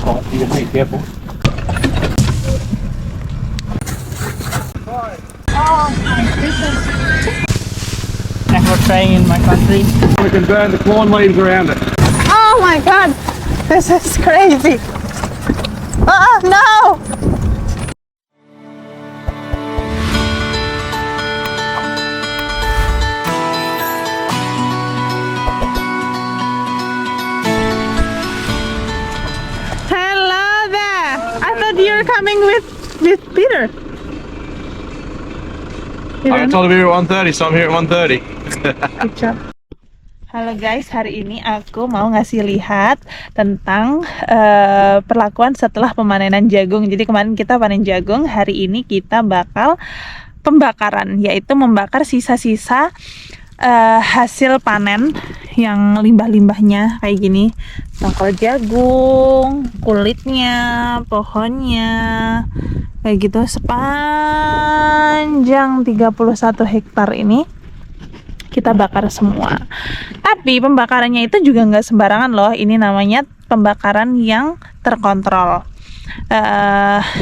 is hot. You gotta be careful. Oh my goodness. Never trying in my country. We can burn the corn leaves around it. Oh my god, this is crazy. Oh no! Hello there. I thought you were coming with Peter. I told him we were at 1:30, so I'm here at 1:30. Good job. Halo guys, hari ini aku mau ngasih lihat tentang perlakuan setelah pemanenan jagung. Jadi kemarin kita panen jagung, hari ini kita bakal pembakaran, yaitu membakar sisa-sisa hasil panen yang limbah-limbahnya kayak gini. Tongkol jagung, kulitnya, pohonnya, kayak gitu sepanjang 31 hektar ini kita bakar semua. Tapi pembakarannya itu juga nggak sembarangan loh. Ini namanya pembakaran yang terkontrol.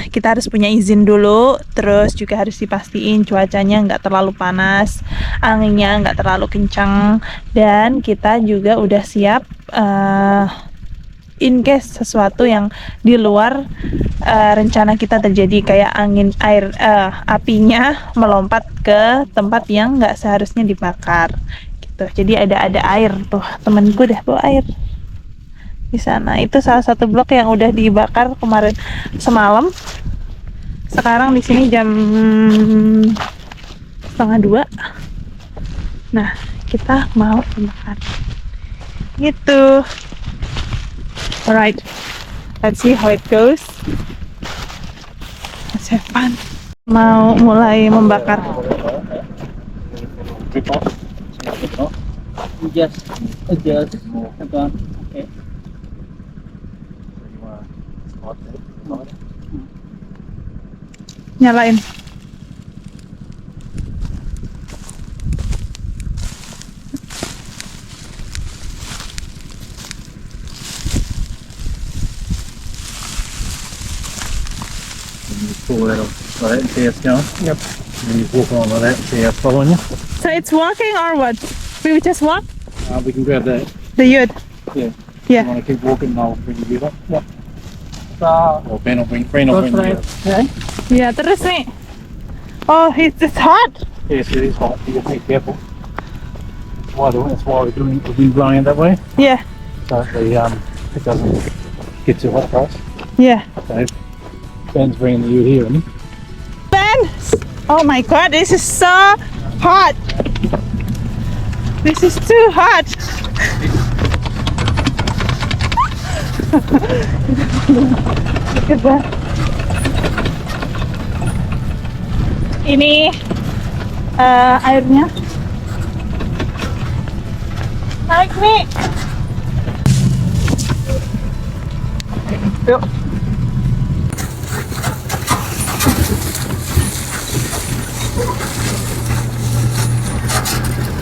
Kita harus punya izin dulu, terus juga harus dipastiin cuacanya nggak terlalu panas, anginnya nggak terlalu kencang, dan kita juga udah siap in case sesuatu yang di luar rencana kita terjadi, kayak angin, air, apinya melompat ke tempat yang nggak seharusnya dibakar gitu. Jadi ada air tuh, temenku udah bawa air di sana. Itu salah satu blok yang udah dibakar kemarin semalam. Sekarang di sini jam 1:30. Nah, kita mau membakar gitu. Alright, let's see how it goes. Let's have fun. Mau mulai membakar. Just adjust. Okay. Nyalain. Pull that off like that and see how it's going. Yep. And then you walk on like that and see how it's following you. So it's walking or what? We just walk? We can grab that. The yurt? Yeah. Yeah. You want to keep walking and I'll bring you up. Yep. Or Ben will bring you up. Okay. Ya, terus nih. Oh, it's hot. Yes, it is hot. You gotta be careful. That's why we're been blowing it that way. Yeah, So it doesn't get too hot for us. yeah. So Ben's bringing the ute here, isn't he? Ben! Oh my god, this is so hot. This is too hot. Look at that. Ini airnya naik nih. Yuk.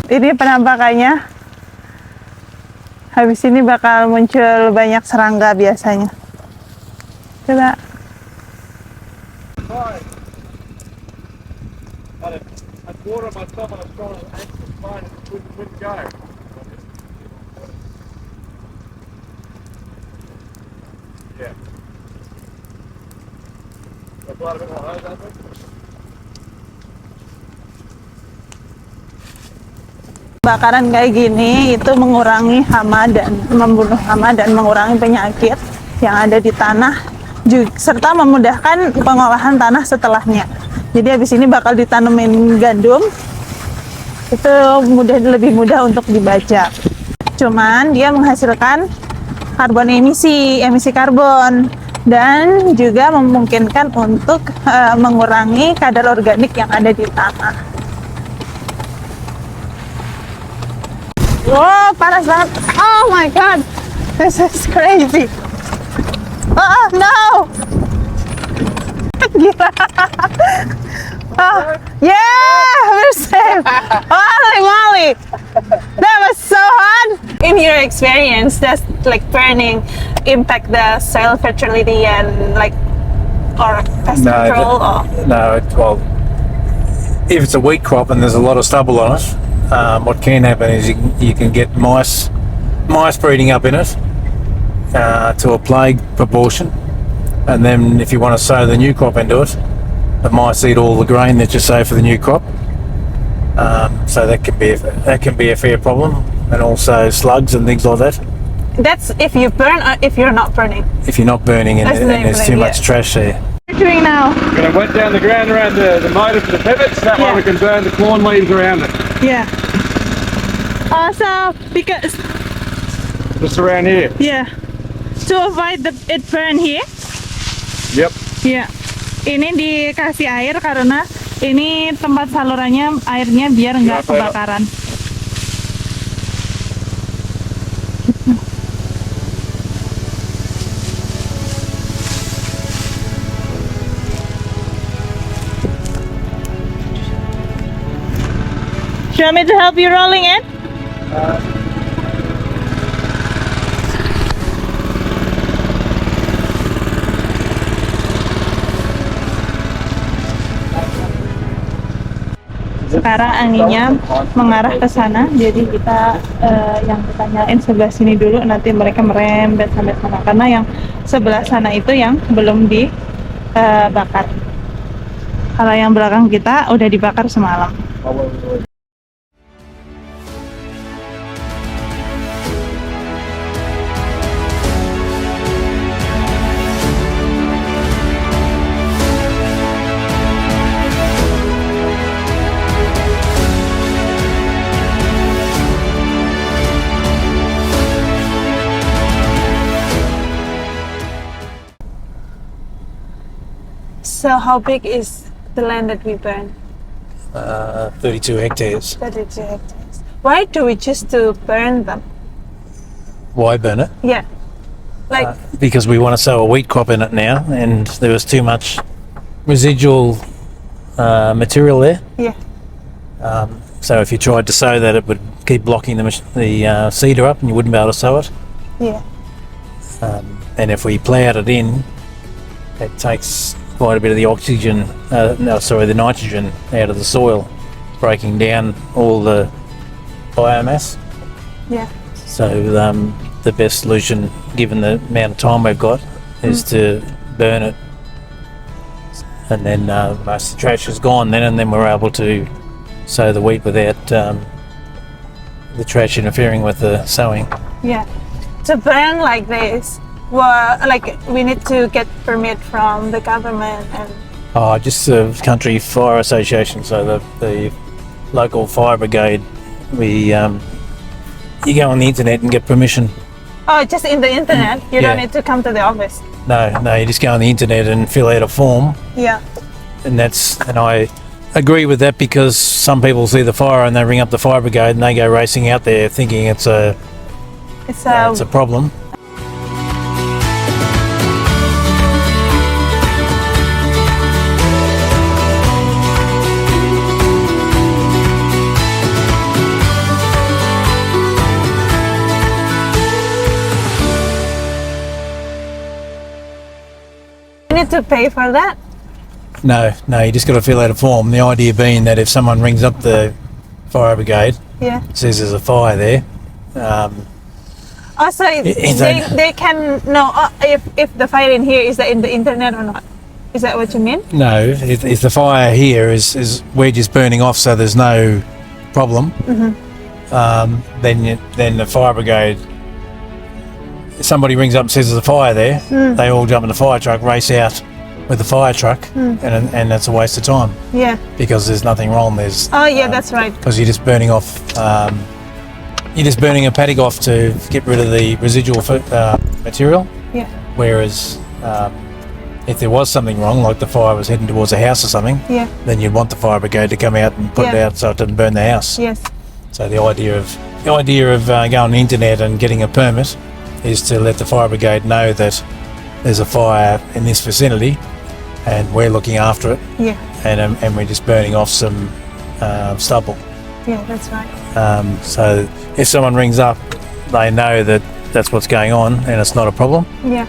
Ini penampakannya. Habis ini bakal muncul banyak serangga biasanya. Coba. I water myself on a strong ankle fine and wouldn't go. Yeah. That's a lot of it more hose, I think. Bakaran kayak gini itu mengurangi hama dan membunuh hama dan mengurangi penyakit yang ada di tanah, serta memudahkan pengolahan tanah setelahnya. Jadi habis ini bakal ditanemin gandum, itu lebih mudah untuk dibaca. Cuman dia menghasilkan karbon emisi karbon, dan juga memungkinkan untuk mengurangi kadar organik yang ada di tanah. Wow, panas banget. Oh my god, this is crazy. Oh no. Gila. Oh, yeah, we're safe. Holy moly. That was so hot. In your experience, does like burning impact the soil fertility and like or pest control? Well, if it's a wheat crop and there's a lot of stubble on it, what can happen is you can get mice breeding up in it to a plague proportion, and then if you want to sow the new crop into it, the mice eat all the grain that you sow for the new crop. So that can be a fair problem, and also slugs and things like that. That's if you burn or if you're not burning. If you're not burning and there's too much trash there. What are you doing now? We're going to wet down the ground around the motor for the pivots. That way we can burn the corn leaves around it. Yeah. Also, because Just around here. to avoid it burn here. Yep. Ya, ini dikasih air karena ini tempat salurannya airnya biar nggak kebakaran. Do you want me to help you rolling it? Sekarang anginnya mengarah ke sana, jadi kita yang kita nyalain sebelah sini dulu, nanti mereka merembet sampai sana karena yang sebelah sana itu yang belum dibakar. Kalau yang belakang kita udah dibakar semalam. So how big is the land that we burn? 32 hectares. 32 hectares. Why do we choose to burn them? Why burn it? Yeah. Like, Because we want to sow a wheat crop in it now, and there was too much residual material there. yeah. So if you tried to sow that, it would keep blocking the seeder up, and you wouldn't be able to sow it. Yeah. And if we ploughed it in, it takes quite a bit of the oxygen, the nitrogen out of the soil, breaking down all the biomass. Yeah. So the best solution, given the amount of time we've got, is to burn it, and then most of the trash is gone then, and then we're able to sow the wheat without the trash interfering with the sowing. Yeah. To burn like this, well, like we need to get permit from the government and. Just the country fire association, so the local fire brigade. You go on the internet and get permission. Oh, just in the internet. You don't need to come to the office. No, you just go on the internet and fill out a form. Yeah. And I agree with that, because some people see the fire and they ring up the fire brigade and they go racing out there thinking it's a problem. You need to pay for that. No, you just got to fill out a form. The idea being that if someone rings up the fire brigade, Yeah. says there's a fire there, Also, they can know if the fire in here is that in the internet or not. Is that what you mean? no, if the fire here is we're just burning off, so there's no problem, then the fire brigade, if somebody rings up and says there's a fire there, they all jump in the fire truck, race out with the fire truck, and that's a waste of time, Yeah. because there's nothing wrong. There's That's right. because you're just burning off. You're just burning a paddock off to get rid of the residual material. Yeah. Whereas if there was something wrong, like the fire was heading towards a house or something, Yeah. then you'd want the fire brigade to come out and put it Yeah. out so it didn't burn the house. Yes. So the idea of going on the internet and getting a permit is to let the fire brigade know that there's a fire in this vicinity, and we're looking after it, Yeah. and we're just burning off some stubble. Yeah, that's right. So if someone rings up, they know that that's what's going on and it's not a problem. Yeah.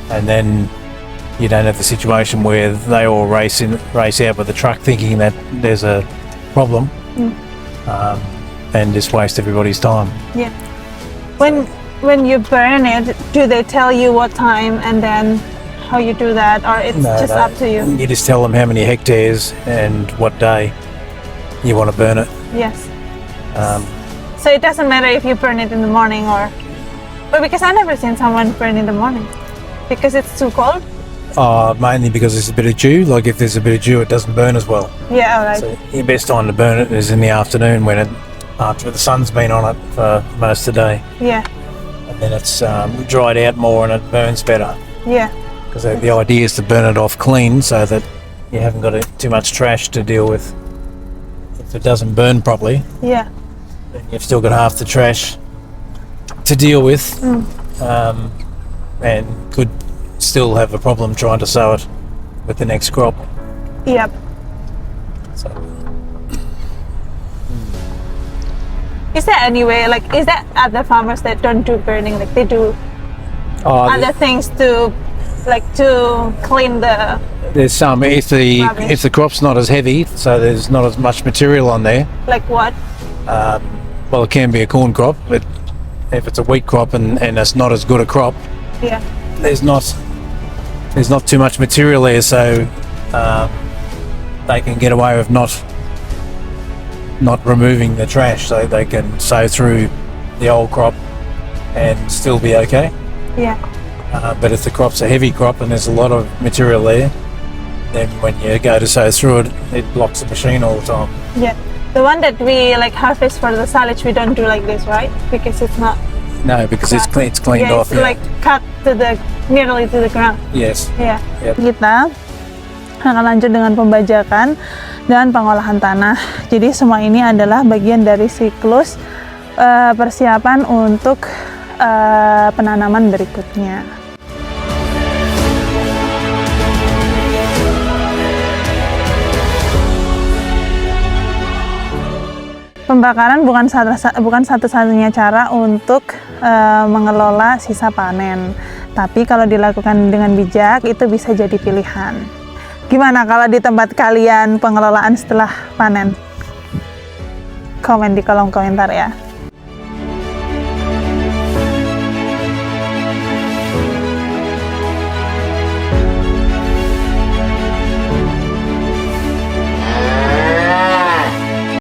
And then you don't have the situation where they all race out with the truck thinking that there's a problem, and just waste everybody's time. Yeah. When you burn it, do they tell you what time and then how you do that, or it's just up to you? You just tell them how many hectares and what day you want to burn it. Yes. So it doesn't matter if you burn it in the morning or... But because I've never seen someone burn in the morning. Because it's too cold? Mainly because there's a bit of dew. Like if there's a bit of dew, it doesn't burn as well. Yeah, alright. So your best time to burn it is in the afternoon when after the sun's been on it for most of the day. Yeah. And then it's dried out more and it burns better. Yeah. Because the idea is to burn it off clean so that you haven't got too much trash to deal with. If it doesn't burn properly, Yeah. then you've still got half the trash to deal with, and could still have a problem trying to sow it with the next crop. Yep. So, Is there any way, like, is there other farmers that don't do burning, like they do other things to, like, to clean the... there's some if the crop's not as heavy, so there's not as much material on there. Like what? Well, it can be a corn crop, but if it's a wheat crop and it's not as good a crop, Yeah. there's not too much material there, so they can get away with not removing the trash, so they can sow through the old crop and still be okay. Yeah. But if the crop's a heavy crop and there's a lot of material there, then when you go to sow through it, it blocks the machine all the time. Yeah. The one that we like harvest for the silage, we don't do like this, right? Because it's not... No, because it's cleaned yeah, off. it's like cut to nearly to the ground. Yes. Yeah. Yep. Kita akan lanjut dengan pembajakan dan pengolahan tanah. Jadi semua ini adalah bagian dari siklus persiapan untuk penanaman berikutnya. Pembakaran bukan satu-satunya cara untuk mengelola sisa panen. Tapi kalau dilakukan dengan bijak, itu bisa jadi pilihan. Gimana kalau di tempat kalian pengelolaan setelah panen? Komen di kolom komentar ya.